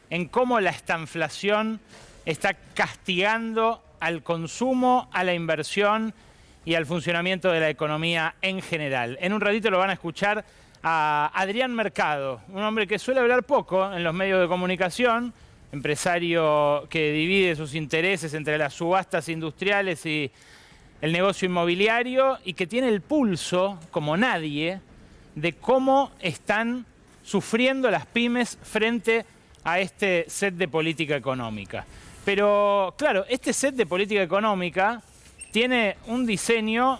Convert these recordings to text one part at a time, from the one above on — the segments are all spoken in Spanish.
en cómo la estanflación está castigando al consumo, a la inversión y al funcionamiento de la economía en general. En un ratito lo van a escuchar a Adrián Mercado, un hombre que suele hablar poco en los medios de comunicación, empresario que divide sus intereses entre las subastas industriales y el negocio inmobiliario y que tiene el pulso, como nadie, de cómo están sufriendo las pymes frente a este set de política económica. Pero, claro, este set de política económica tiene un diseño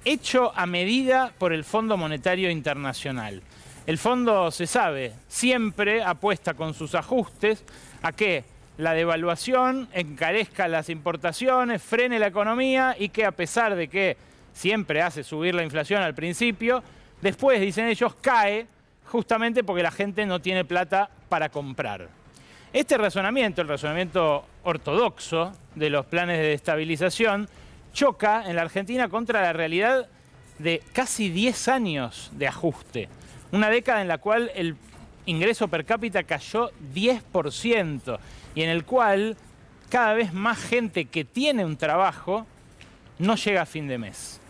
hecho a medida por el Fondo Monetario Internacional. El fondo, se sabe, siempre apuesta con sus ajustes a que la devaluación encarezca las importaciones, frene la economía y que a pesar de que siempre hace subir la inflación al principio, después, dicen ellos, cae justamente porque la gente no tiene plata para comprar. Este razonamiento, el razonamiento ortodoxo de los planes de estabilización, choca en la Argentina contra la realidad de casi 10 años de ajuste. Una década en la cual el ingreso per cápita cayó 10% y en el cual cada vez más gente que tiene un trabajo no llega a fin de mes.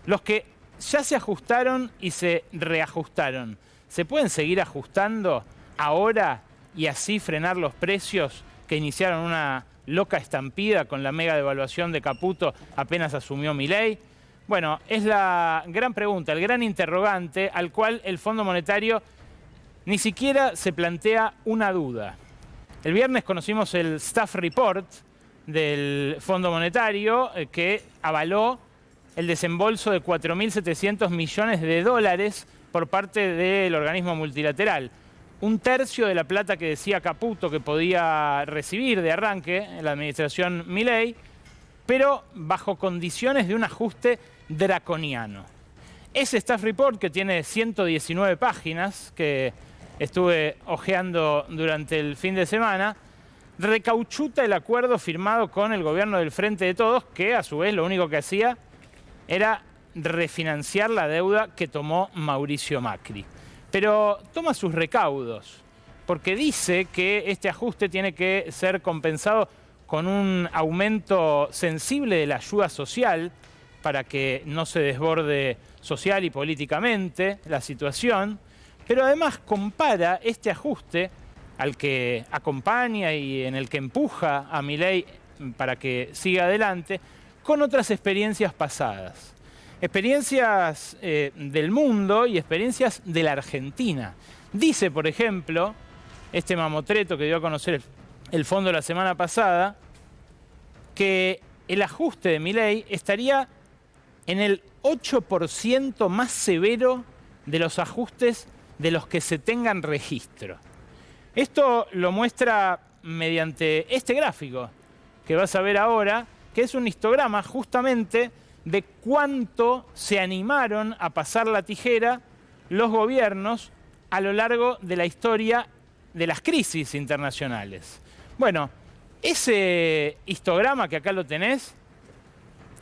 Los que ya se ajustaron y se reajustaron, ¿se pueden seguir ajustando ahora y así frenar los precios que iniciaron una loca estampida con la mega devaluación de Caputo apenas asumió Milei? Bueno, es la gran pregunta, el gran interrogante al cual el Fondo Monetario ni siquiera se plantea una duda. El viernes conocimos el Staff Report del Fondo Monetario que avaló el desembolso de 4.700 millones de dólares por parte del organismo multilateral. Un tercio de la plata que decía Caputo que podía recibir de arranque en la administración Milei, pero bajo condiciones de un ajuste draconiano. Ese Staff Report, que tiene 119 páginas, que estuve hojeando durante el fin de semana, recauchuta el acuerdo firmado con el gobierno del Frente de Todos, que a su vez lo único que hacía era refinanciar la deuda que tomó Mauricio Macri. Pero toma sus recaudos, porque dice que este ajuste tiene que ser compensado con un aumento sensible de la ayuda social para que no se desborde social y políticamente la situación, pero además compara este ajuste al que acompaña y en el que empuja a Milei para que siga adelante con otras experiencias pasadas. Experiencias del mundo y experiencias de la Argentina. Dice, por ejemplo, este mamotreto que dio a conocer el fondo la semana pasada, que el ajuste de Milei estaría en el 8% más severo de los ajustes de los que se tengan registro. Esto lo muestra mediante este gráfico que vas a ver ahora, que es un histograma justamente de cuánto se animaron a pasar la tijera los gobiernos a lo largo de la historia de las crisis internacionales. Bueno, ese histograma que acá lo tenés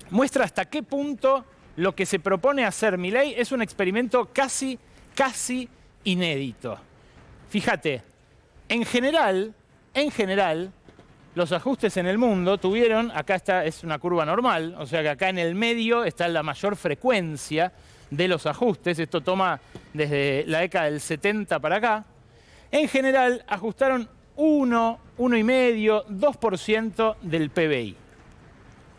muestra hasta qué punto lo que se propone hacer Milei es un experimento casi inédito. Fíjate, en general, los ajustes en el mundo tuvieron, acá es una curva normal, o sea que acá en el medio está la mayor frecuencia de los ajustes, esto toma desde la década del 70 para acá. En general ajustaron 1,5, 2% del PBI.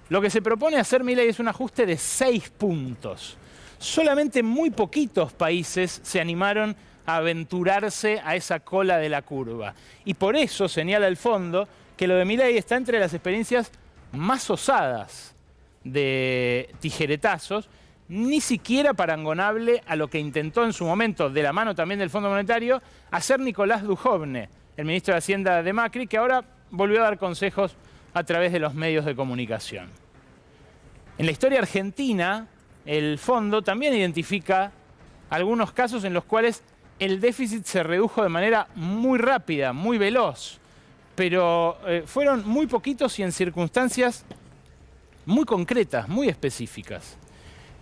Lo que se propone hacer Milei es un ajuste de 6 puntos. Solamente muy poquitos países se animaron a aventurarse a esa cola de la curva. Y por eso señala el fondo que lo de Milei está entre las experiencias más osadas de tijeretazos, ni siquiera parangonable a lo que intentó en su momento, de la mano también del Fondo Monetario, hacer Nicolás Dujovne, el ministro de Hacienda de Macri, que ahora volvió a dar consejos a través de los medios de comunicación. En la historia argentina, el fondo también identifica algunos casos en los cuales el déficit se redujo de manera muy rápida, muy veloz, pero fueron muy poquitos y en circunstancias muy concretas, muy específicas.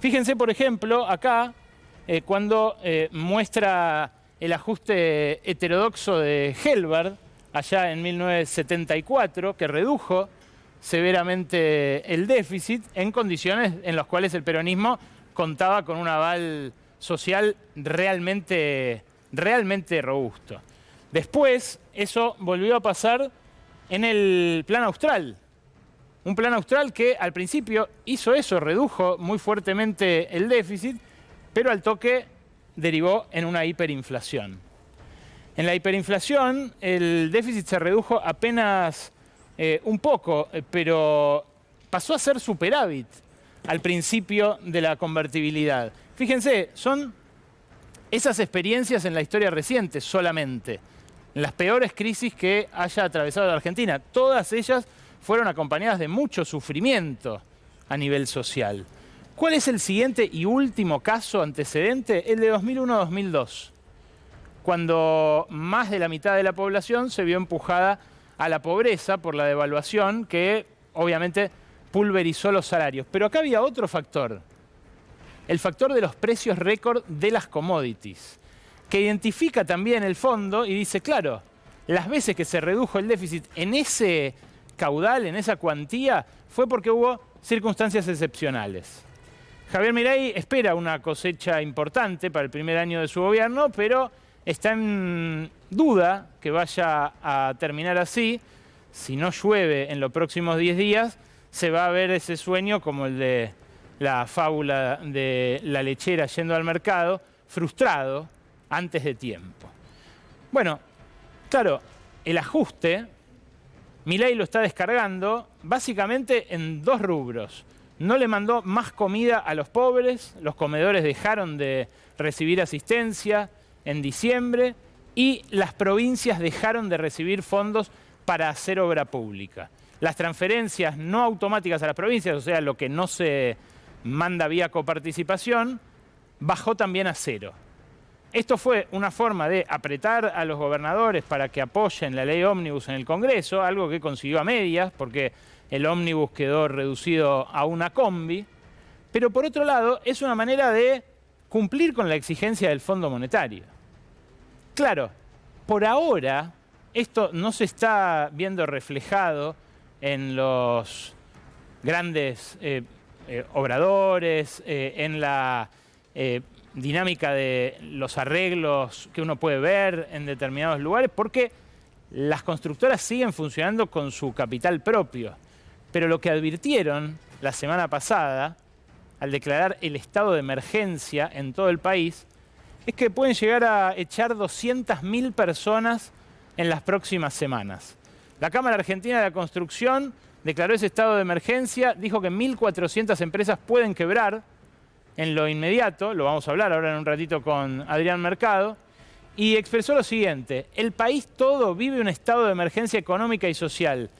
Fíjense, por ejemplo, acá, cuando muestra el ajuste heterodoxo de Helbert allá en 1974, que redujo severamente el déficit en condiciones en las cuales el peronismo contaba con un aval social realmente robusto. Después, eso volvió a pasar en el Plan Austral. Un Plan Austral que al principio hizo eso, redujo muy fuertemente el déficit, pero al toque derivó en una hiperinflación. En la hiperinflación el déficit se redujo apenas un poco, pero pasó a ser superávit al principio de la convertibilidad. Fíjense, son esas experiencias en la historia reciente solamente, en las peores crisis que haya atravesado la Argentina. Todas ellas fueron acompañadas de mucho sufrimiento a nivel social. ¿Cuál es el siguiente y último caso antecedente? El de 2001-2002, cuando más de la mitad de la población se vio empujada a la pobreza por la devaluación que obviamente pulverizó los salarios. Pero acá había otro factor, el factor de los precios récord de las commodities, que identifica también el fondo y dice, claro, las veces que se redujo el déficit en ese caudal, en esa cuantía, fue porque hubo circunstancias excepcionales. Javier Milei espera una cosecha importante para el primer año de su gobierno, pero está en duda que vaya a terminar así. Si no llueve en los próximos 10 días, se va a ver ese sueño como el de la fábula de la lechera yendo al mercado, frustrado antes de tiempo. Bueno, claro, el ajuste, Milei lo está descargando básicamente en dos rubros. No le mandó más comida a los pobres, los comedores dejaron de recibir asistencia en diciembre y las provincias dejaron de recibir fondos para hacer obra pública. Las transferencias no automáticas a las provincias, o sea, lo que no se manda vía coparticipación, bajó también a cero. Esto fue una forma de apretar a los gobernadores para que apoyen la ley ómnibus en el Congreso, algo que consiguió a medias, porque el ómnibus quedó reducido a una combi. Pero por otro lado, es una manera de cumplir con la exigencia del Fondo Monetario. Claro, por ahora esto no se está viendo reflejado en los grandes obradores, en la dinámica de los arreglos que uno puede ver en determinados lugares, porque las constructoras siguen funcionando con su capital propio. Pero lo que advirtieron la semana pasada, al declarar el estado de emergencia en todo el país, es que pueden llegar a echar 200.000 personas en las próximas semanas. La Cámara Argentina de la Construcción declaró ese estado de emergencia, dijo que 1.400 empresas pueden quebrar en lo inmediato, lo vamos a hablar ahora en un ratito con Adrián Mercado, y expresó lo siguiente: el país todo vive un estado de emergencia económica y social.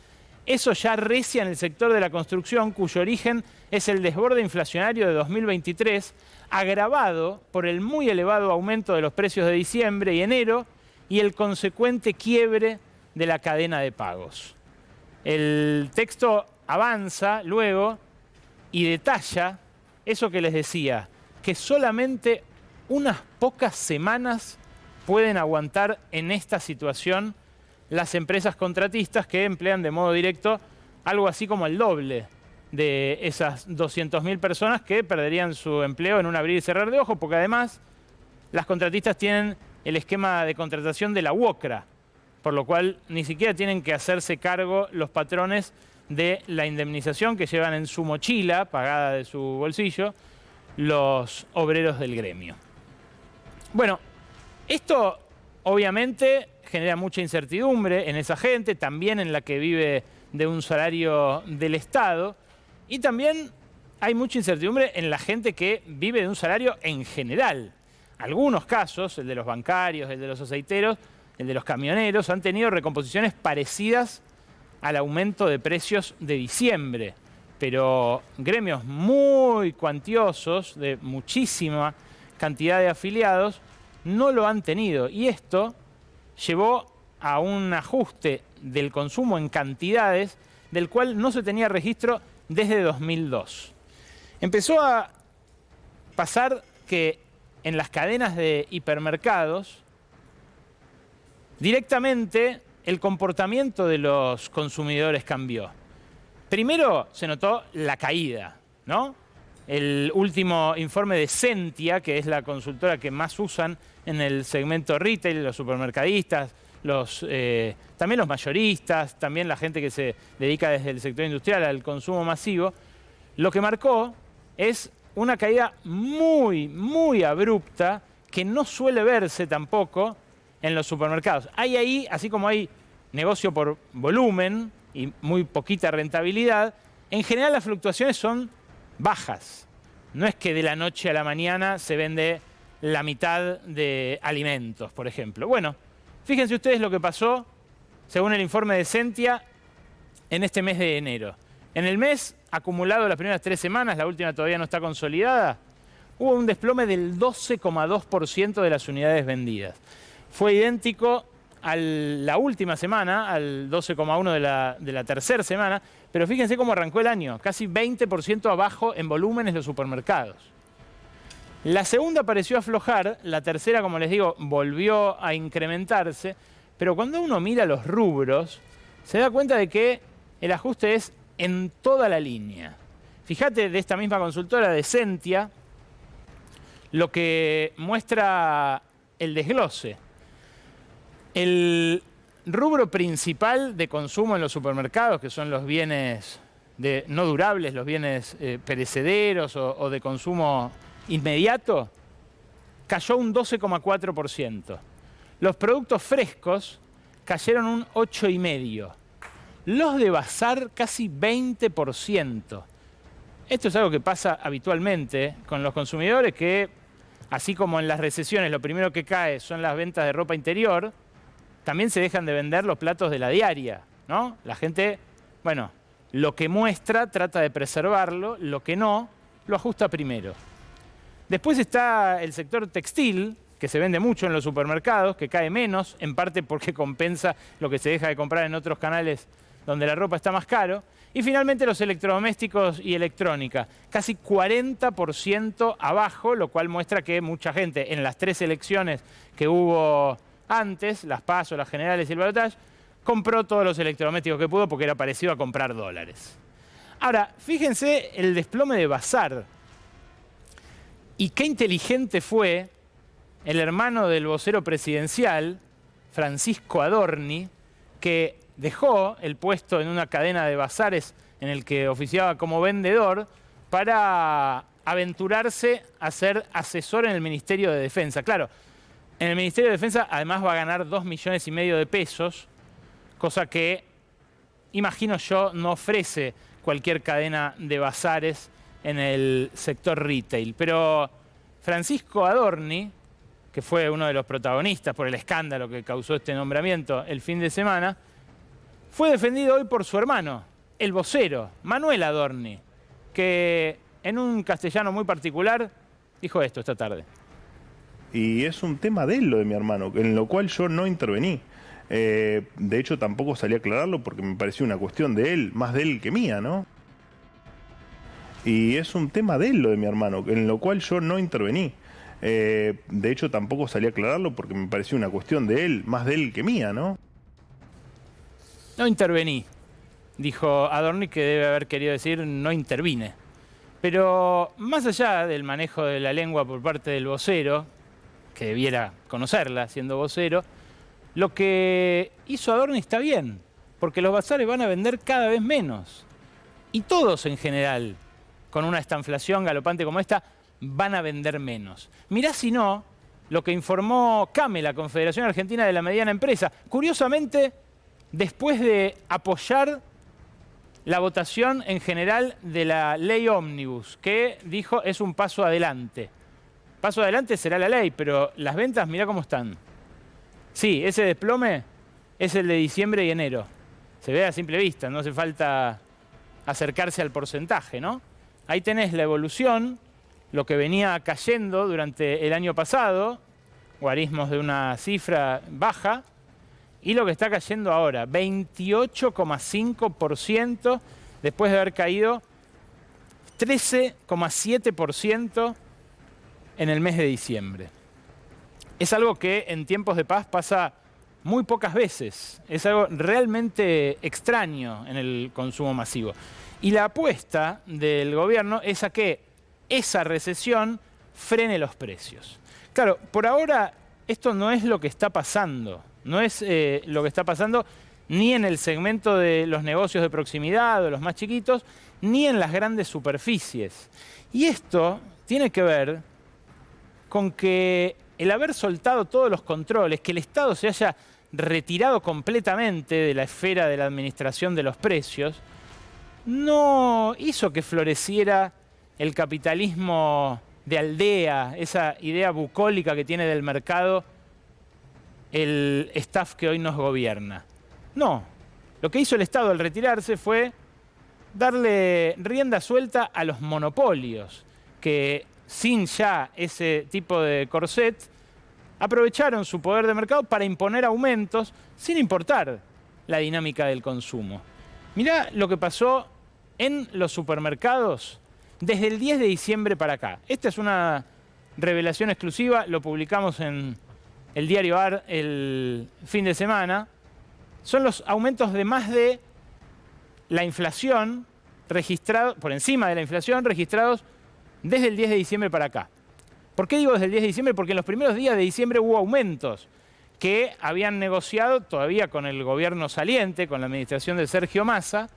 Eso ya recia en el sector de la construcción, cuyo origen es el desborde inflacionario de 2023, agravado por el muy elevado aumento de los precios de diciembre y enero y el consecuente quiebre de la cadena de pagos. El texto avanza luego y detalla eso que les decía, que solamente unas pocas semanas pueden aguantar en esta situación las empresas contratistas que emplean de modo directo algo así como el doble de esas 200.000 personas que perderían su empleo en un abrir y cerrar de ojos, porque además las contratistas tienen el esquema de contratación de la UOCRA, por lo cual ni siquiera tienen que hacerse cargo los patrones de la indemnización que llevan en su mochila, pagada de su bolsillo, los obreros del gremio. Bueno, esto obviamente genera mucha incertidumbre en esa gente, también en la que vive de un salario del Estado, y también hay mucha incertidumbre en la gente que vive de un salario en general. Algunos casos, el de los bancarios, el de los aceiteros, el de los camioneros, han tenido recomposiciones parecidas al aumento de precios de diciembre, pero gremios muy cuantiosos, de muchísima cantidad de afiliados, no lo han tenido. Y esto llevó a un ajuste del consumo en cantidades del cual no se tenía registro desde 2002. Empezó a pasar que en las cadenas de hipermercados directamente el comportamiento de los consumidores cambió. Primero se notó la caída, ¿no? El último informe de Sentia, que es la consultora que más usan en el segmento retail, los supermercadistas, también los mayoristas, también la gente que se dedica desde el sector industrial al consumo masivo, lo que marcó es una caída muy, muy abrupta que no suele verse tampoco en los supermercados. Hay ahí, así como hay negocio por volumen y muy poquita rentabilidad, en general las fluctuaciones son bajas. No es que de la noche a la mañana se vende la mitad de alimentos, por ejemplo. Bueno, fíjense ustedes lo que pasó, según el informe de Sentia, en este mes de enero. En el mes acumulado las primeras 3 semanas, la última todavía no está consolidada, hubo un desplome del 12,2% de las unidades vendidas. Fue idéntico a la última semana, al 12,1% de la tercera semana, pero fíjense cómo arrancó el año, casi 20% abajo en volúmenes los supermercados. La segunda pareció aflojar, la tercera, como les digo, volvió a incrementarse, pero cuando uno mira los rubros, se da cuenta de que el ajuste es en toda la línea. Fíjate de esta misma consultora de Sentia, lo que muestra el desglose. El rubro principal de consumo en los supermercados, que son los bienes no durables, los bienes perecederos o de consumo inmediato, cayó un 12,4%. Los productos frescos cayeron un 8,5%. Los de bazar casi 20%. Esto es algo que pasa habitualmente con los consumidores que, así como en las recesiones lo primero que cae son las ventas de ropa interior, también se dejan de vender los platos de la diaria, ¿no? La gente, bueno, lo que muestra trata de preservarlo, lo que no, lo ajusta primero. Después está el sector textil, que se vende mucho en los supermercados, que cae menos, en parte porque compensa lo que se deja de comprar en otros canales donde la ropa está más caro. Y finalmente los electrodomésticos y electrónica, casi 40% abajo, lo cual muestra que mucha gente en las 3 elecciones que hubo antes, las PASO, las generales y el balotaje, compró todos los electrodomésticos que pudo porque era parecido a comprar dólares. Ahora, fíjense el desplome de Bazar. Y qué inteligente fue el hermano del vocero presidencial, Francisco Adorni, que dejó el puesto en una cadena de bazares en el que oficiaba como vendedor para aventurarse a ser asesor en el Ministerio de Defensa. Claro, en el Ministerio de Defensa además va a ganar 2,5 millones de pesos, cosa que, imagino yo, no ofrece cualquier cadena de bazares en el sector retail. Pero Francisco Adorni, que fue uno de los protagonistas por el escándalo que causó este nombramiento el fin de semana, fue defendido hoy por su hermano, el vocero, Manuel Adorni, que en un castellano muy particular dijo esto esta tarde. Y es un tema de él, lo de mi hermano, en lo cual yo no intervení. De hecho, tampoco salí a aclararlo porque me pareció una cuestión de él, más de él que mía, ¿no? Y es un tema de él, lo de mi hermano, en lo cual yo no intervení. De hecho, tampoco salí a aclararlo porque me pareció una cuestión de él, más de él que mía, ¿no? No intervení, dijo Adorni, que debe haber querido decir no intervine. Pero más allá del manejo de la lengua por parte del vocero, que debiera conocerla siendo vocero, lo que hizo Adorni está bien, porque los bazares van a vender cada vez menos. Y todos en general, con una estanflación galopante como esta, van a vender menos. Mirá si no lo que informó CAME, la Confederación Argentina de la Mediana Empresa. Curiosamente, después de apoyar la votación en general de la ley ómnibus, que dijo es un paso adelante. Paso adelante será la ley, pero las ventas, mirá cómo están. Sí, ese desplome es el de diciembre y enero. Se ve a simple vista, no hace falta acercarse al porcentaje, ¿no? Ahí tenés la evolución, lo que venía cayendo durante el año pasado, guarismos de una cifra baja, y lo que está cayendo ahora, 28,5%, después de haber caído 13,7% en el mes de diciembre. Es algo que en tiempos de paz pasa muy pocas veces. Es algo realmente extraño en el consumo masivo. Y la apuesta del gobierno es a que esa recesión frene los precios. Claro, por ahora esto no es lo que está pasando. No es lo que está pasando ni en el segmento de los negocios de proximidad o los más chiquitos, ni en las grandes superficies. Y esto tiene que ver con que el haber soltado todos los controles, que el Estado se haya retirado completamente de la esfera de la administración de los precios, no hizo que floreciera el capitalismo de aldea, esa idea bucólica que tiene del mercado el staff que hoy nos gobierna. No, lo que hizo el Estado al retirarse fue darle rienda suelta a los monopolios, que sin ya ese tipo de corset, aprovecharon su poder de mercado para imponer aumentos sin importar la dinámica del consumo. Mirá lo que pasó en los supermercados desde el 10 de diciembre para acá. Esta es una revelación exclusiva, lo publicamos en el diario AR el fin de semana. Son los aumentos de más de la inflación registrados, por encima de la inflación, registrados desde el 10 de diciembre para acá. ¿Por qué digo desde el 10 de diciembre? Porque en los primeros días de diciembre hubo aumentos que habían negociado todavía con el gobierno saliente, con la administración de Sergio Massa,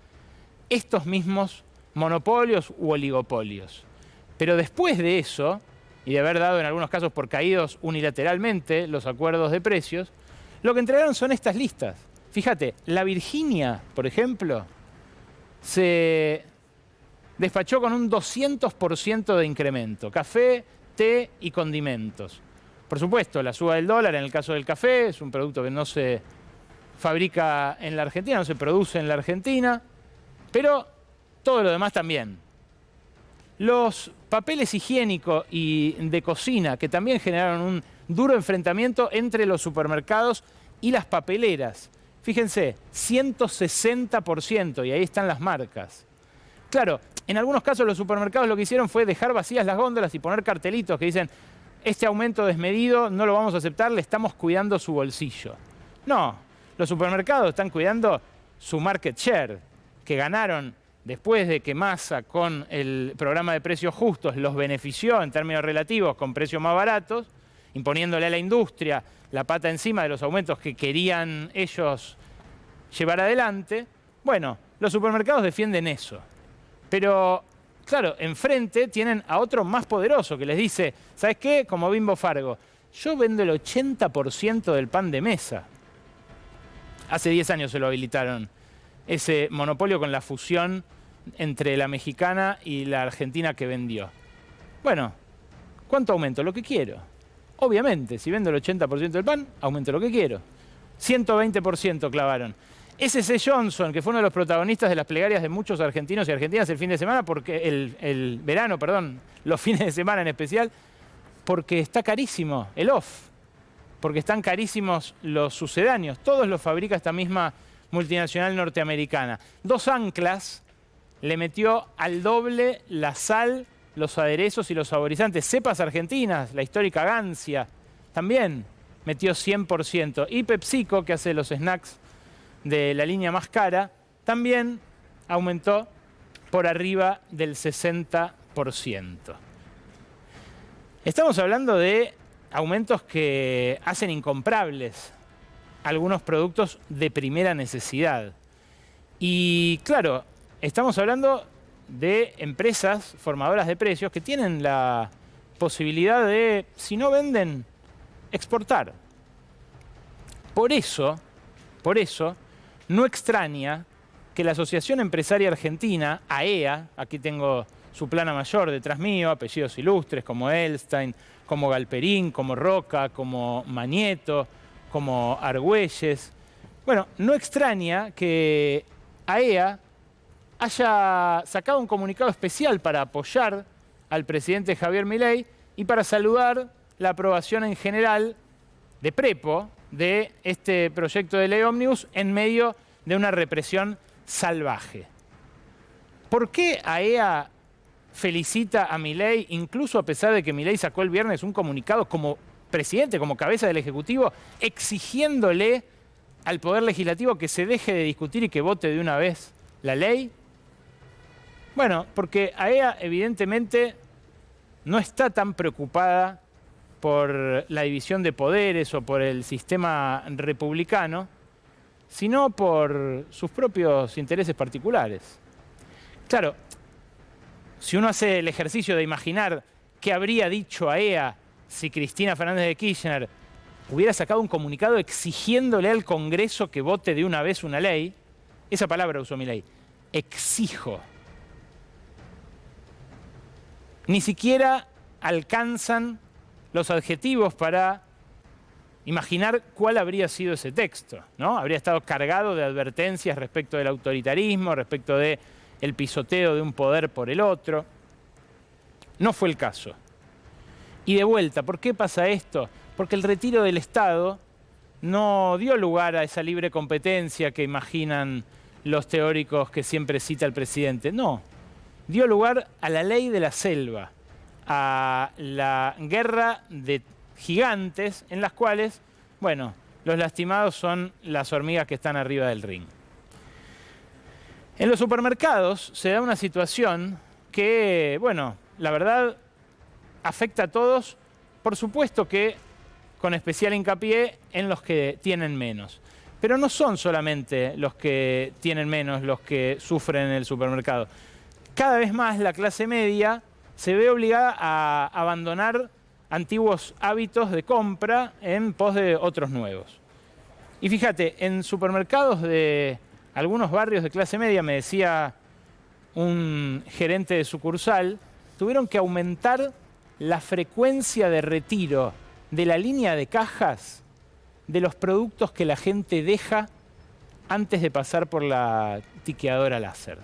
estos mismos monopolios u oligopolios. Pero después de eso, y de haber dado en algunos casos por caídos unilateralmente los acuerdos de precios, lo que entregaron son estas listas. Fíjate, la Virginia, por ejemplo, se despachó con un 200% de incremento. Café, té y condimentos. Por supuesto, la suba del dólar en el caso del café es un producto que no se fabrica en la Argentina, no se produce en la Argentina, pero todo lo demás también. Los papeles higiénicos y de cocina, que también generaron un duro enfrentamiento entre los supermercados y las papeleras. Fíjense, 160%, y ahí están las marcas. Claro, en algunos casos los supermercados lo que hicieron fue dejar vacías las góndolas y poner cartelitos que dicen este aumento desmedido no lo vamos a aceptar, le estamos cuidando su bolsillo. No, los supermercados están cuidando su market share, que ganaron después de que Massa con el programa de precios justos los benefició en términos relativos con precios más baratos, imponiéndole a la industria la pata encima de los aumentos que querían ellos llevar adelante. Bueno, los supermercados defienden eso. Pero, claro, enfrente tienen a otro más poderoso que les dice, ¿sabes qué? Como Bimbo Fargo, yo vendo el 80% del pan de mesa. Hace 10 años se lo habilitaron, ese monopolio con la fusión entre la mexicana y la argentina que vendió. Bueno, ¿cuánto aumento? Lo que quiero. Obviamente, si vendo el 80% del pan, aumento lo que quiero. 120% clavaron. S.C. Johnson, que fue uno de los protagonistas de las plegarias de muchos argentinos y argentinas el fin de semana, porque el verano, perdón, los fines de semana en especial, porque está carísimo el off, porque están carísimos los sucedáneos. Todos los fabrica esta misma multinacional norteamericana. 2 anclas le metió al doble la sal, los aderezos y los saborizantes. Cepas argentinas, la histórica Gancia, también metió 100%. Y PepsiCo, que hace los snacks de la línea más cara, también aumentó por arriba del 60%. Estamos hablando de aumentos que hacen incomprables algunos productos de primera necesidad. Y claro, estamos hablando de empresas formadoras de precios que tienen la posibilidad de, si no venden, exportar. Por eso, no extraña que la Asociación Empresaria Argentina, AEA, aquí tengo su plana mayor detrás mío, apellidos ilustres como Elstein, como Galperín, como Roca, como Manieto, como Argüelles. Bueno, no extraña que AEA haya sacado un comunicado especial para apoyar al presidente Javier Milei y para saludar la aprobación en general de Prepo de este proyecto de ley ómnibus en medio de una represión salvaje. ¿Por qué AEA felicita a Milei, incluso a pesar de que Milei sacó el viernes un comunicado como presidente, como cabeza del Ejecutivo, exigiéndole al Poder Legislativo que se deje de discutir y que vote de una vez la ley? Bueno, porque AEA evidentemente no está tan preocupada por la división de poderes o por el sistema republicano, sino por sus propios intereses particulares. Claro, si uno hace el ejercicio de imaginar qué habría dicho AEA si Cristina Fernández de Kirchner hubiera sacado un comunicado exigiéndole al Congreso que vote de una vez una ley, esa palabra usó Milei, exijo. Ni siquiera alcanzan los adjetivos para imaginar cuál habría sido ese texto, ¿no? Habría estado cargado de advertencias respecto del autoritarismo, respecto del pisoteo de un poder por el otro. No fue el caso. Y de vuelta, ¿por qué pasa esto? Porque el retiro del Estado no dio lugar a esa libre competencia que imaginan los teóricos que siempre cita el presidente. No, dio lugar a la ley de la selva, a la guerra de gigantes en las cuales, bueno, los lastimados son las hormigas que están arriba del ring. En los supermercados se da una situación que, bueno, la verdad afecta a todos, por supuesto que con especial hincapié en los que tienen menos. Pero no son solamente los que tienen menos los que sufren en el supermercado. Cada vez más la clase media se ve obligada a abandonar antiguos hábitos de compra en pos de otros nuevos. Y fíjate, en supermercados de algunos barrios de clase media, me decía un gerente de sucursal, tuvieron que aumentar la frecuencia de retiro de la línea de cajas de los productos que la gente deja antes de pasar por la tiqueadora láser.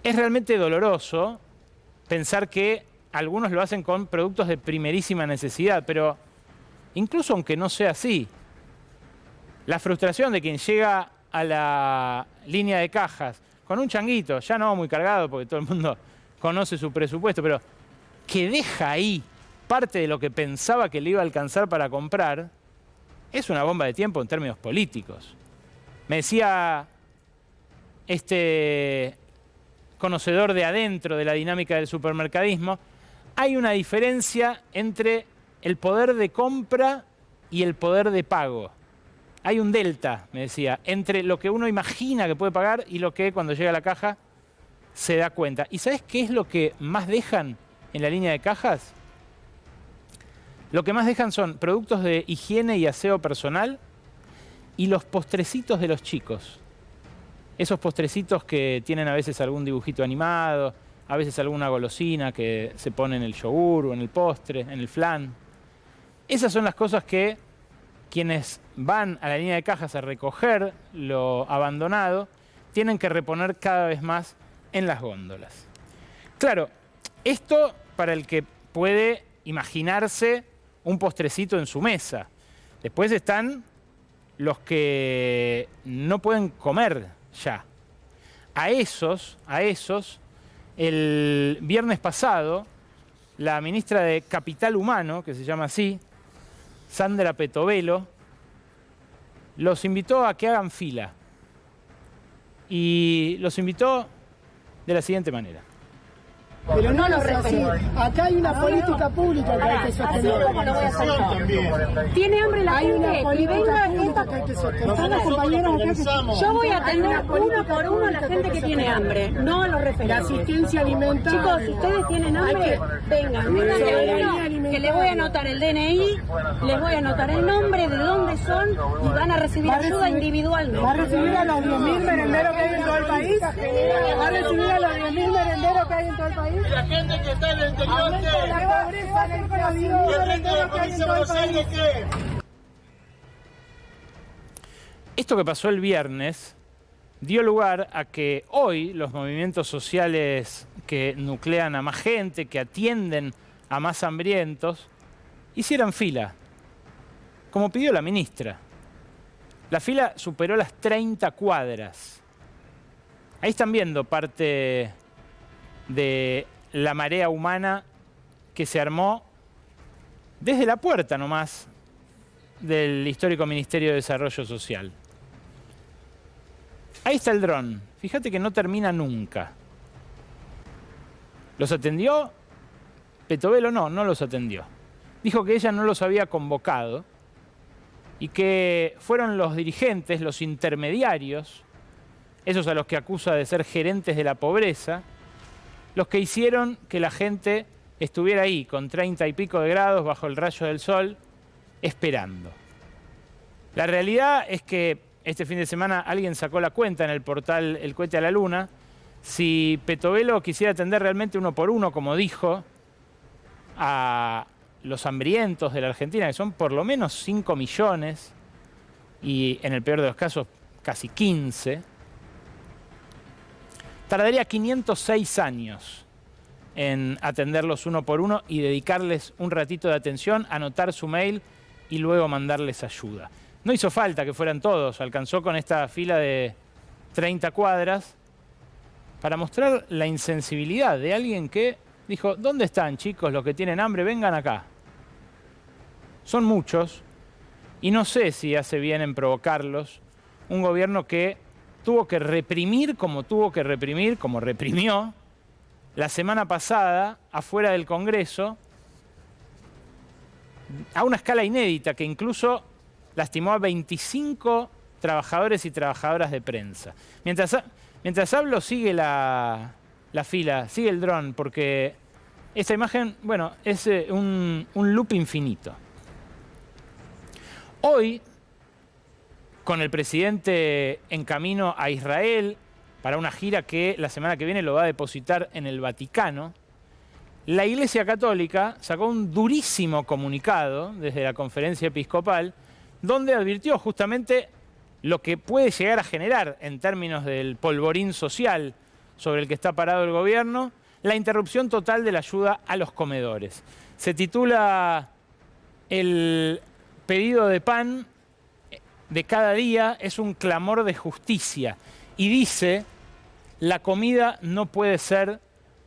Es realmente doloroso pensar que algunos lo hacen con productos de primerísima necesidad, pero incluso aunque no sea así, la frustración de quien llega a la línea de cajas con un changuito, ya no muy cargado porque todo el mundo conoce su presupuesto, pero que deja ahí parte de lo que pensaba que le iba a alcanzar para comprar, es una bomba de tiempo en términos políticos. Me decía este conocedor de adentro de la dinámica del supermercadismo, hay una diferencia entre el poder de compra y el poder de pago. Hay un delta, me decía, entre lo que uno imagina que puede pagar y lo que cuando llega a la caja se da cuenta. ¿Y sabes qué es lo que más dejan en la línea de cajas? Lo que más dejan son productos de higiene y aseo personal y los postrecitos de los chicos. Esos postrecitos que tienen a veces algún dibujito animado, a veces alguna golosina que se pone en el yogur o en el postre, en el flan. Esas son las cosas que quienes van a la línea de cajas a recoger lo abandonado tienen que reponer cada vez más en las góndolas. Claro, esto para el que puede imaginarse un postrecito en su mesa. Después están los que no pueden comer ya. A esos, el viernes pasado, la ministra de Capital Humano, que se llama así, Sandra Petovelo, los invitó a que hagan fila. Y los invitó de la siguiente manera. Pero no lo respeto. Acá hay una política pública que hay que sostener. ¿Cómo lo voy a hacer yo? Tiene hambre la gente y venga esta. Yo voy a atender uno por uno a la gente que tiene hambre, no a los referentes. La asistencia alimentaria. Chicos, si ustedes tienen hambre, vengan de uno, que les voy a anotar el DNI, les voy a anotar el nombre, de dónde son y van a recibir ayuda individualmente. ¿Va a recibir a los 10.000 merenderos que hay en todo el país? ¿Va a recibir a los 10.000 merenderos que hay en todo el país? Y la gente que está en el interior, ¿qué? La pobreza, la inflación, ¿Y el resto de la provincia de Buenos Aires, qué? Esto que pasó el viernes dio lugar a que hoy los movimientos sociales que nuclean a más gente, que atienden a más hambrientos, hicieran fila, como pidió la ministra. La fila superó las 30 cuadras. Ahí están viendo parte de la marea humana que se armó desde la puerta nomás del histórico Ministerio de Desarrollo Social. Ahí está el dron. Fíjate que no termina nunca. ¿Los atendió? Petovelo no los atendió. Dijo que ella no los había convocado y que fueron los dirigentes, los intermediarios, esos a los que acusa de ser gerentes de la pobreza, los que hicieron que la gente estuviera ahí con 30 y pico de grados bajo el rayo del sol, esperando. La realidad es que este fin de semana alguien sacó la cuenta en el portal El Cohete a la Luna. Si Petovelo quisiera atender realmente uno por uno, como dijo, a los hambrientos de la Argentina, que son por lo menos 5 millones, y en el peor de los casos casi 15, tardaría 506 años en atenderlos uno por uno y dedicarles un ratito de atención, anotar su mail y luego mandarles ayuda. No hizo falta que fueran todos, alcanzó con esta fila de 30 cuadras para mostrar la insensibilidad de alguien que dijo, ¿dónde están, chicos, los que tienen hambre? Vengan acá. Son muchos y no sé si hace bien en provocarlos un gobierno que tuvo que reprimir como reprimió la semana pasada afuera del Congreso a una escala inédita que incluso lastimó a 25 trabajadores y trabajadoras de prensa. Mientras hablo sigue la fila, sigue el dron, porque esta imagen, bueno, es un loop infinito. Hoy, con el presidente en camino a Israel para una gira que la semana que viene lo va a depositar en el Vaticano, la Iglesia Católica sacó un durísimo comunicado desde la Conferencia Episcopal donde advirtió justamente lo que puede llegar a generar en términos del polvorín social sobre el que está parado el gobierno, la interrupción total de la ayuda a los comedores. Se titula el pedido de pan de cada día es un clamor de justicia y dice, la comida no puede ser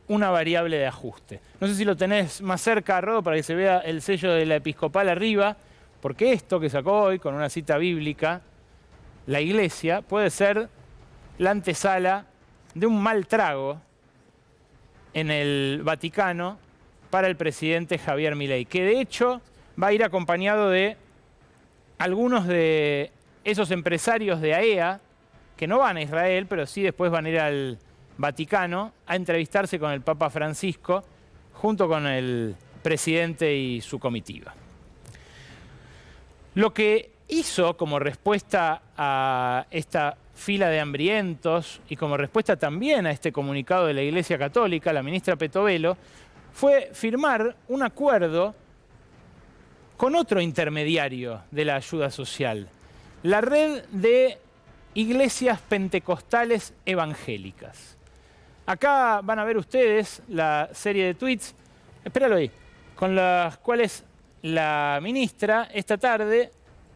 una variable de ajuste. No sé si lo tenés más cerca, Rodo, para que se vea el sello de la Episcopal arriba, porque esto que sacó hoy con una cita bíblica, la Iglesia, puede ser la antesala de un mal trago en el Vaticano para el presidente Javier Milei, que de hecho va a ir acompañado de algunos de esos empresarios de AEA que no van a Israel, pero sí después van a ir al Vaticano a entrevistarse con el Papa Francisco junto con el presidente y su comitiva. Lo que hizo como respuesta a esta fila de hambrientos y como respuesta también a este comunicado de la Iglesia Católica, la ministra Petovelo, fue firmar un acuerdo con otro intermediario de la ayuda social, la red de iglesias pentecostales evangélicas. Acá van a ver ustedes la serie de tweets, espéralo ahí, con las cuales la ministra esta tarde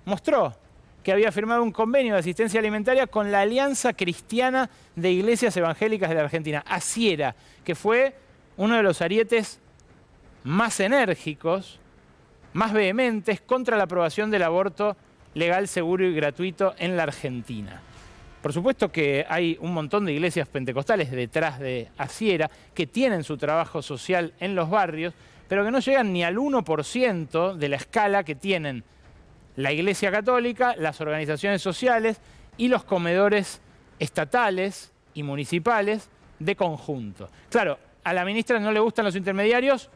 mostró que había firmado un convenio de asistencia alimentaria con la Alianza Cristiana de Iglesias Evangélicas de la Argentina, ACIERA, que fue uno de los arietes más enérgicos, más vehementes contra la aprobación del aborto legal, seguro y gratuito en la Argentina. Por supuesto que hay un montón de iglesias pentecostales detrás de ACIERA que tienen su trabajo social en los barrios, pero que no llegan ni al 1% de la escala que tienen la Iglesia Católica, las organizaciones sociales y los comedores estatales y municipales de conjunto. Claro, a la ministra no le gustan los intermediarios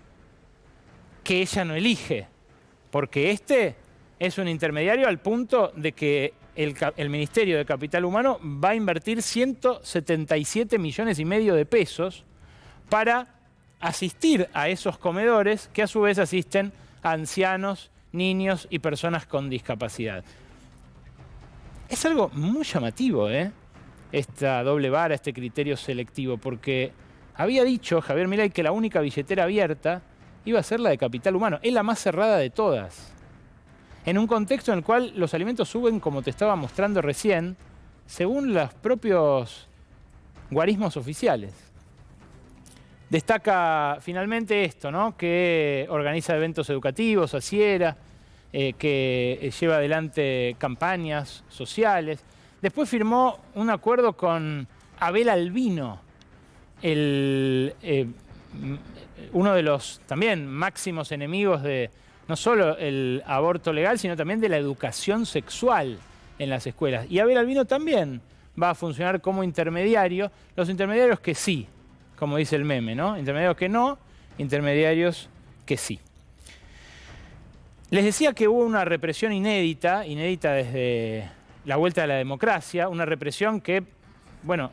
que ella no elige, porque este es un intermediario al punto de que el Ministerio de Capital Humano va a invertir 177,5 millones de pesos para asistir a esos comedores que a su vez asisten a ancianos, niños y personas con discapacidad. Es algo muy llamativo, esta doble vara, este criterio selectivo, porque había dicho Javier Milei que la única billetera abierta iba a ser la de Capital Humano. Es la más cerrada de todas. En un contexto en el cual los alimentos suben, como te estaba mostrando recién, según los propios guarismos oficiales. Destaca finalmente esto, ¿no? Que organiza eventos educativos, ACIERA, que lleva adelante campañas sociales. Después firmó un acuerdo con Abel Albino, uno de los también máximos enemigos de no solo el aborto legal, sino también de la educación sexual en las escuelas. Y Abel Albino también va a funcionar como intermediario. Los intermediarios que sí, como dice el meme, ¿no? Intermediarios que no, intermediarios que sí. Les decía que hubo una represión inédita desde la vuelta a la democracia, una represión que, bueno,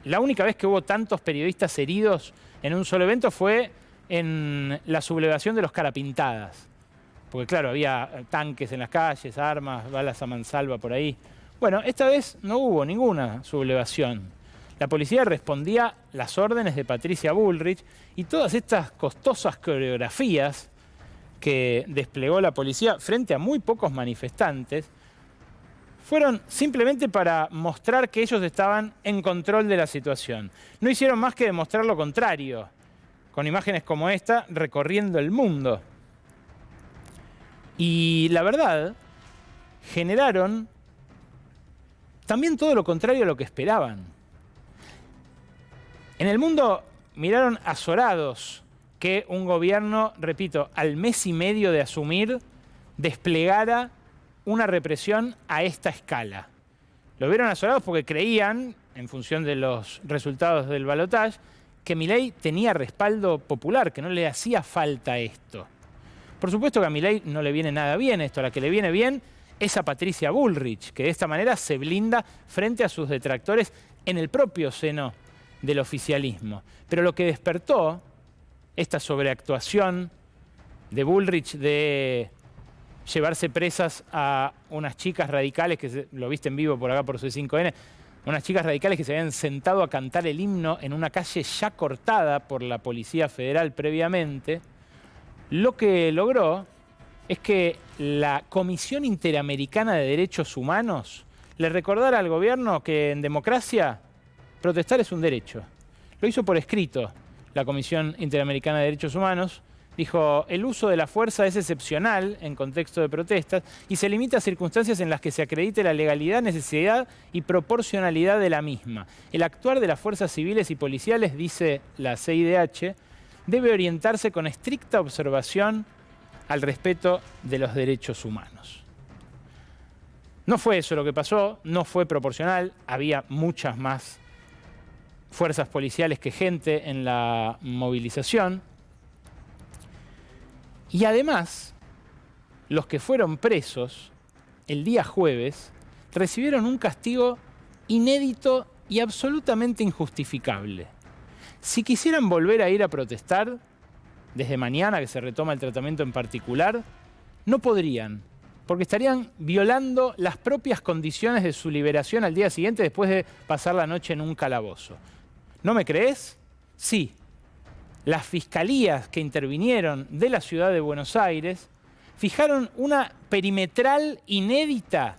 la única vez que hubo tantos periodistas heridos en un solo evento fue en la sublevación de los Carapintadas. Porque claro, había tanques en las calles, armas, balas a mansalva por ahí. Bueno, esta vez no hubo ninguna sublevación. La policía respondía las órdenes de Patricia Bullrich y todas estas costosas coreografías que desplegó la policía frente a muy pocos manifestantes fueron simplemente para mostrar que ellos estaban en control de la situación. No hicieron más que demostrar lo contrario, con imágenes como esta recorriendo el mundo. Y la verdad, generaron también todo lo contrario a lo que esperaban. En el mundo miraron azorados que un gobierno, repito, al mes y medio de asumir, desplegara una represión a esta escala. Lo vieron azorados porque creían, en función de los resultados del balotaje, que Milei tenía respaldo popular, que no le hacía falta esto. Por supuesto que a Milei no le viene nada bien esto, a la que le viene bien es a Patricia Bullrich, que de esta manera se blinda frente a sus detractores en el propio seno del oficialismo. Pero lo que despertó esta sobreactuación de Bullrich de llevarse presas a unas chicas radicales, que lo viste en vivo por acá por C5N, unas chicas radicales que se habían sentado a cantar el himno en una calle ya cortada por la Policía Federal previamente, lo que logró es que la Comisión Interamericana de Derechos Humanos le recordara al gobierno que en democracia protestar es un derecho. Lo hizo por escrito la Comisión Interamericana de Derechos Humanos. Dijo, el uso de la fuerza es excepcional en contexto de protestas y se limita a circunstancias en las que se acredite la legalidad, necesidad y proporcionalidad de la misma. El actuar de las fuerzas civiles y policiales, dice la CIDH, debe orientarse con estricta observación al respeto de los derechos humanos. No fue eso lo que pasó, no fue proporcional, había muchas más fuerzas policiales que gente en la movilización. Y además, los que fueron presos el día jueves recibieron un castigo inédito y absolutamente injustificable. Si quisieran volver a ir a protestar, desde mañana que se retoma el tratamiento en particular, no podrían, porque estarían violando las propias condiciones de su liberación al día siguiente después de pasar la noche en un calabozo. ¿No me crees? Sí. Las fiscalías que intervinieron de la ciudad de Buenos Aires fijaron una perimetral inédita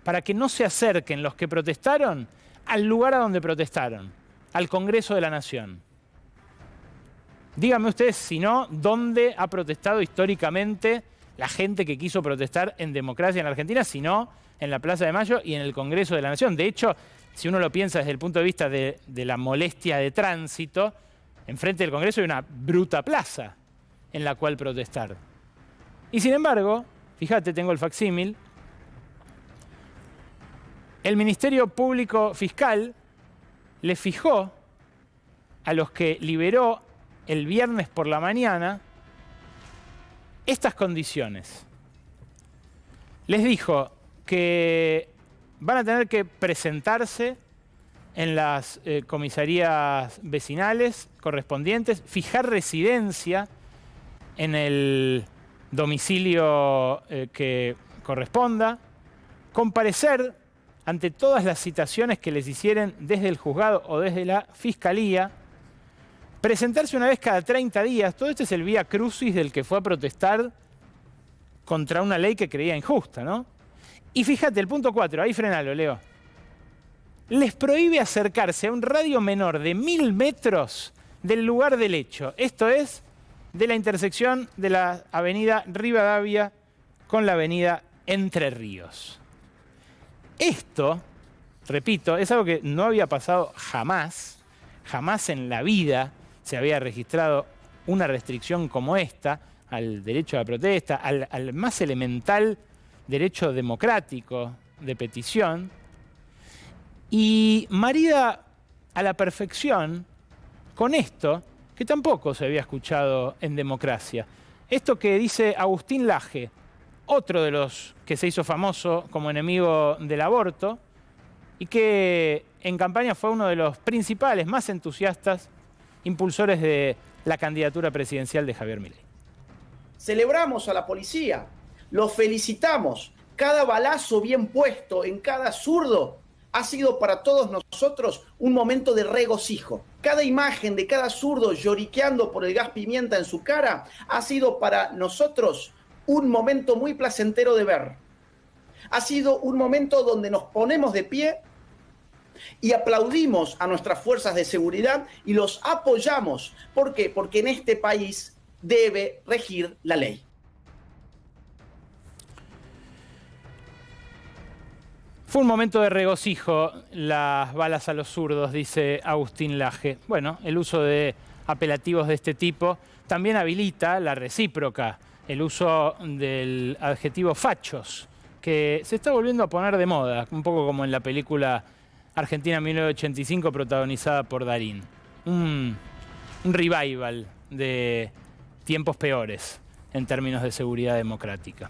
para que no se acerquen los que protestaron al lugar a donde protestaron, al Congreso de la Nación. Díganme ustedes, si no, ¿dónde ha protestado históricamente la gente que quiso protestar en democracia en la Argentina? Si no, en la Plaza de Mayo y en el Congreso de la Nación. De hecho, si uno lo piensa desde el punto de vista de la molestia de tránsito, enfrente del Congreso hay una bruta plaza en la cual protestar. Y sin embargo, fíjate, tengo el facsímil, el Ministerio Público Fiscal le fijó a los que liberó el viernes por la mañana estas condiciones. Les dijo que van a tener que presentarse en las comisarías vecinales correspondientes, fijar residencia en el domicilio que corresponda, comparecer ante todas las citaciones que les hicieren desde el juzgado o desde la fiscalía, presentarse una vez cada 30 días. Todo este es el vía crucis del que fue a protestar contra una ley que creía injusta, ¿no? Y fíjate, el punto 4, ahí frenalo, Leo. Les prohíbe acercarse a un radio menor de 1000 metros del lugar del hecho. Esto es de la intersección de la avenida Rivadavia con la avenida Entre Ríos. Esto, repito, es algo que no había pasado jamás. Jamás en la vida se había registrado una restricción como esta al derecho a la protesta, al más elemental derecho democrático de petición. Y marida a la perfección con esto, que tampoco se había escuchado en democracia. Esto que dice Agustín Laje, otro de los que se hizo famoso como enemigo del aborto, y que en campaña fue uno de los principales, más entusiastas, impulsores de la candidatura presidencial de Javier Milei. Celebramos a la policía, los felicitamos. Cada balazo bien puesto en cada zurdo ha sido para todos nosotros un momento de regocijo. Cada imagen de cada zurdo lloriqueando por el gas pimienta en su cara ha sido para nosotros un momento muy placentero de ver. Ha sido un momento donde nos ponemos de pie y aplaudimos a nuestras fuerzas de seguridad y los apoyamos. ¿Por qué? Porque en este país debe regir la ley. Fue un momento de regocijo las balas a los zurdos, dice Agustín Laje. Bueno, el uso de apelativos de este tipo también habilita la recíproca, el uso del adjetivo fachos, que se está volviendo a poner de moda, un poco como en la película Argentina 1985 protagonizada por Darín. Un revival de tiempos peores en términos de seguridad democrática.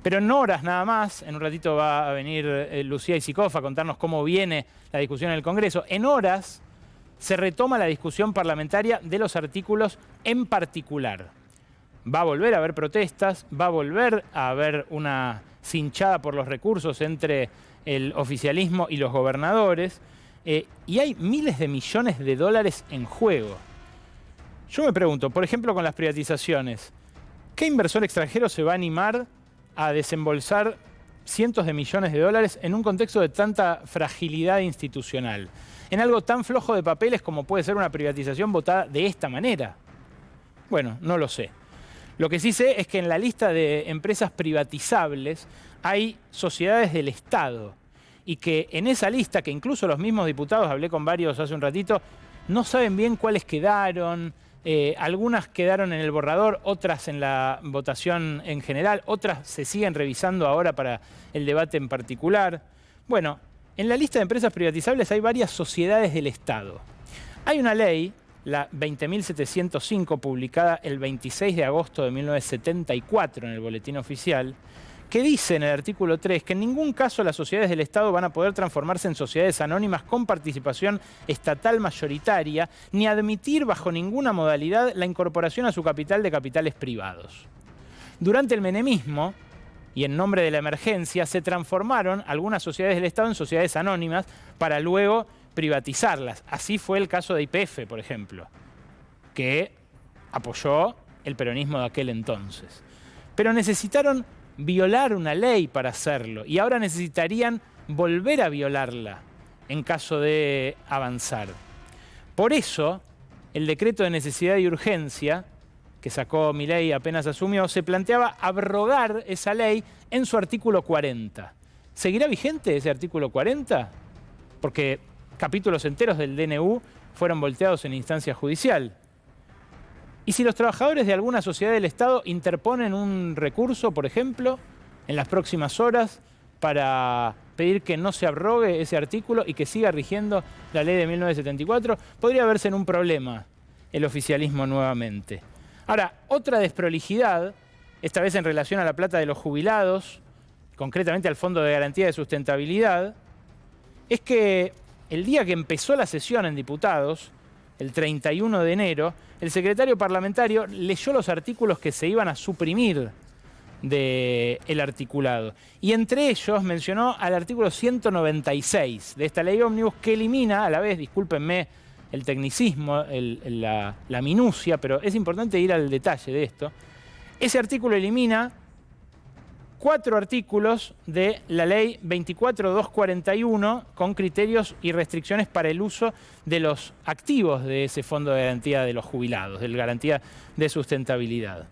Pero en horas nada más, en un ratito va a venir Lucía Isikoff a contarnos cómo viene la discusión en el Congreso. En horas se retoma la discusión parlamentaria de los artículos en particular. Va a volver a haber protestas, va a volver a haber una cinchada por los recursos entre el oficialismo y los gobernadores, y hay miles de millones de dólares en juego. Yo me pregunto, por ejemplo, con las privatizaciones, ¿qué inversor extranjero se va a animar a desembolsar cientos de millones de dólares en un contexto de tanta fragilidad institucional, en algo tan flojo de papeles como puede ser una privatización votada de esta manera? Bueno, no lo sé. Lo que sí sé es que en la lista de empresas privatizables hay sociedades del Estado y que en esa lista, que incluso los mismos diputados, hablé con varios hace un ratito, no saben bien cuáles quedaron. Algunas quedaron en el borrador, otras en la votación en general, otras se siguen revisando ahora para el debate en particular. Bueno, en la lista de empresas privatizables hay varias sociedades del Estado. Hay una ley, la 20.705, publicada el 26 de agosto de 1974 en el Boletín Oficial, que dice en el artículo 3 que en ningún caso las sociedades del Estado van a poder transformarse en sociedades anónimas con participación estatal mayoritaria, ni admitir bajo ninguna modalidad la incorporación a su capital de capitales privados. Durante el menemismo, y en nombre de la emergencia, se transformaron algunas sociedades del Estado en sociedades anónimas para luego privatizarlas. Así fue el caso de YPF, por ejemplo, que apoyó el peronismo de aquel entonces. Pero necesitaron violar una ley para hacerlo y ahora necesitarían volver a violarla en caso de avanzar. Por eso, el decreto de necesidad y urgencia que sacó Milei apenas asumió, se planteaba abrogar esa ley en su artículo 40. ¿Seguirá vigente ese artículo 40? Porque capítulos enteros del DNU fueron volteados en instancia judicial. ¿Y si los trabajadores de alguna sociedad del Estado interponen un recurso, por ejemplo, en las próximas horas para pedir que no se abrogue ese artículo y que siga rigiendo la ley de 1974? Podría verse en un problema el oficialismo nuevamente. Ahora, otra desprolijidad, esta vez en relación a la plata de los jubilados, concretamente al Fondo de Garantía de Sustentabilidad, es que el día que empezó la sesión en diputados, el 31 de enero, el secretario parlamentario leyó los artículos que se iban a suprimir del articulado. Y entre ellos mencionó al artículo 196 de esta ley ómnibus, que elimina, a la vez, discúlpenme el tecnicismo, la minucia, pero es importante ir al detalle de esto. Ese artículo elimina 4 artículos de la ley 24.241 con criterios y restricciones para el uso de los activos de ese fondo de garantía de los jubilados, de la garantía de sustentabilidad.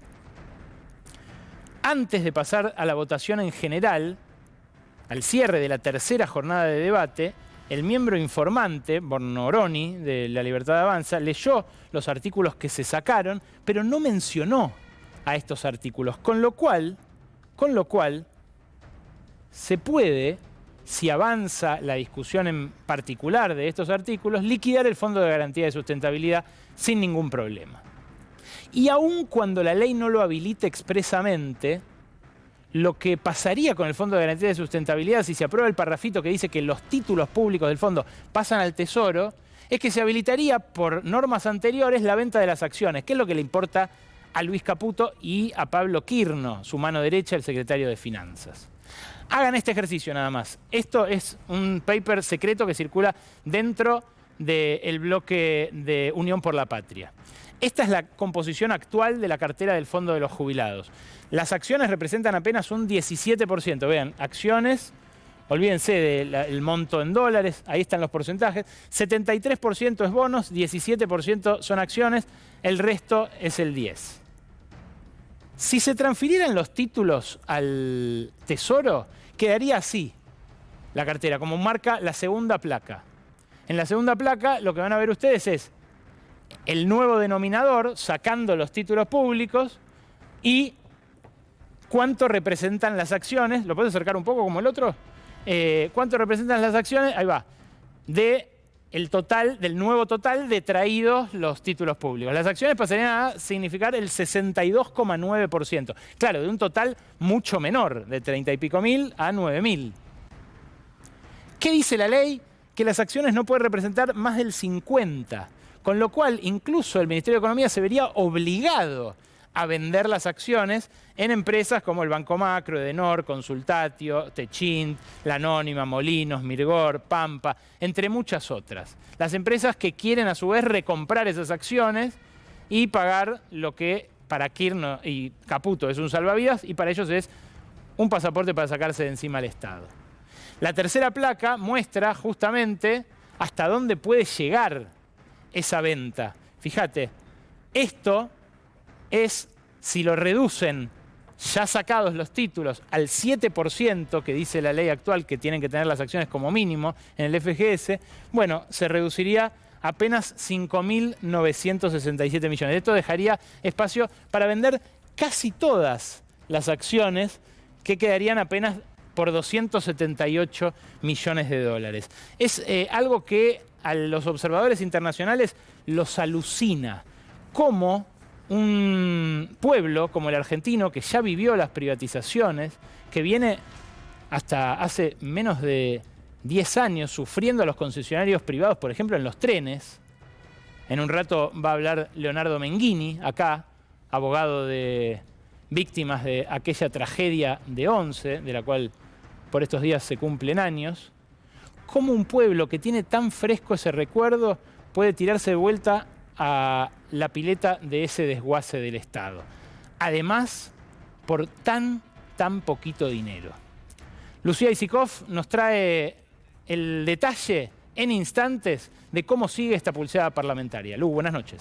Antes de pasar a la votación en general, al cierre de la tercera jornada de debate, el miembro informante, Bornoroni, de La Libertad Avanza, leyó los artículos que se sacaron, pero no mencionó a estos artículos, con lo cual se puede, si avanza la discusión en particular de estos artículos, liquidar el Fondo de Garantía de Sustentabilidad sin ningún problema. Y aun cuando la ley no lo habilite expresamente, lo que pasaría con el Fondo de Garantía de Sustentabilidad si se aprueba el parrafito que dice que los títulos públicos del fondo pasan al Tesoro, es que se habilitaría por normas anteriores la venta de las acciones, que es lo que le importa a Luis Caputo y a Pablo Quirno, su mano derecha, el secretario de Finanzas. Hagan este ejercicio nada más. Esto es un paper secreto que circula dentro del bloque de Unión por la Patria. Esta es la composición actual de la cartera del Fondo de los Jubilados. Las acciones representan apenas un 17%. Vean, acciones, olvídense del monto en dólares, ahí están los porcentajes. 73% es bonos, 17% son acciones, el resto es el 10%. Si se transfirieran los títulos al Tesoro, quedaría así la cartera, como marca la segunda placa. En la segunda placa lo que van a ver ustedes es el nuevo denominador, sacando los títulos públicos, y cuánto representan las acciones. ¿Lo puedo acercar un poco como el otro? ¿Cuánto representan las acciones? Ahí va. Del nuevo total detraídos los títulos públicos. Las acciones pasarían a significar el 62,9%. Claro, de un total mucho menor, de 30 y pico mil a 9.000. ¿Qué dice la ley? Que las acciones no pueden representar más del 50%. Con lo cual, incluso el Ministerio de Economía se vería obligado a vender las acciones en empresas como el Banco Macro, Edenor, Consultatio, Techint, La Anónima, Molinos, Mirgor, Pampa, entre muchas otras. Las empresas que quieren a su vez recomprar esas acciones y pagar lo que para Quirno y Caputo es un salvavidas y para ellos es un pasaporte para sacarse de encima al Estado. La tercera placa muestra justamente hasta dónde puede llegar esa venta. Fíjate, esto es, si lo reducen ya sacados los títulos al 7% que dice la ley actual que tienen que tener las acciones como mínimo en el FGS, bueno, se reduciría apenas 5.967 millones. Esto dejaría espacio para vender casi todas las acciones, que quedarían apenas por 278 millones de dólares. Es algo que a los observadores internacionales los alucina. Cómo un pueblo como el argentino, que ya vivió las privatizaciones, que viene hasta hace menos de 10 años sufriendo a los concesionarios privados, por ejemplo, en los trenes. En un rato va a hablar Leonardo Menghini, acá, abogado de víctimas de aquella tragedia de Once, de la cual por estos días se cumplen años. ¿Cómo un pueblo que tiene tan fresco ese recuerdo puede tirarse de vuelta a la pileta de ese desguace del Estado? Además, por tan poquito dinero. Lucía Isikov nos trae el detalle en instantes de cómo sigue esta pulseada parlamentaria. Lu, buenas noches.